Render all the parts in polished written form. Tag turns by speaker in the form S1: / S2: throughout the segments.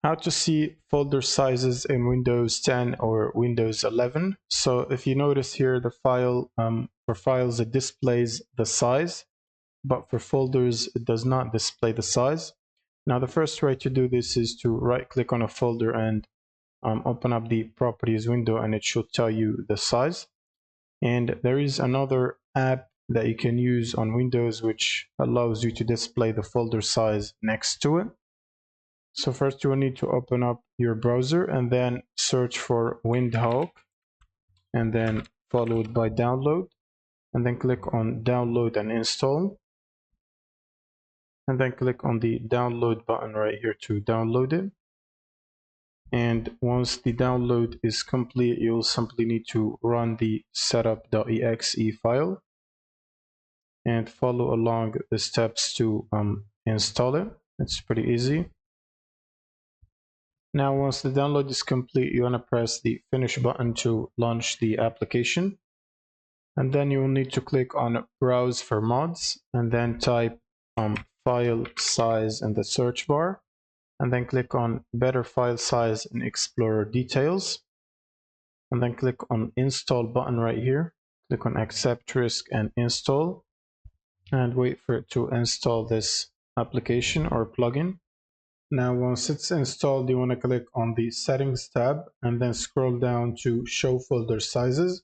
S1: how to see folder sizes in Windows 10 or Windows 11. So if you notice here, the file for files it displays the size, but for folders it does not display the size. Now the first way to do this is to right click on a folder and open up the properties window, and it should tell you the size. And there is another app that you can use on Windows which allows you to display the folder size next to it. So first you will need to open up your browser and then search for Windhawk, and then followed by download, and then click on download and install, and then click on the download button right here to download it. And once the download is complete, you'll simply need to run the setup.exe file and follow along the steps to install it. It's pretty easy. Now once the download is complete, you want to press the finish button to launch the application, and then you will need to click on browse for mods and then type file size in the search bar, and then click on better file size in Explorer details, and then click on install button right here. Click on accept risk and install, and wait for it to install this application or plugin. Now once it's installed, you want to click on the settings tab and then scroll down to show folder sizes,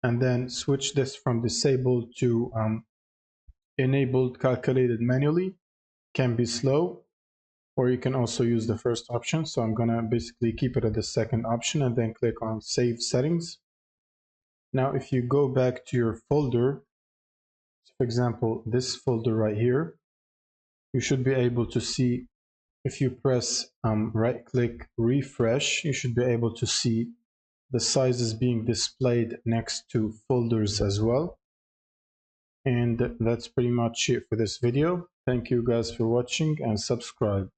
S1: and then switch this from disabled to enabled calculated manually. Can be slow, or you can also use the first option. So I'm gonna basically keep it at the second option and then click on save settings. Now if you go back to your folder, so for example this folder right here, you should be able to see, if you press right click refresh, you should be able to see the sizes being displayed next to folders as well. And that's pretty much it for this video. Thank you guys for watching, and subscribe.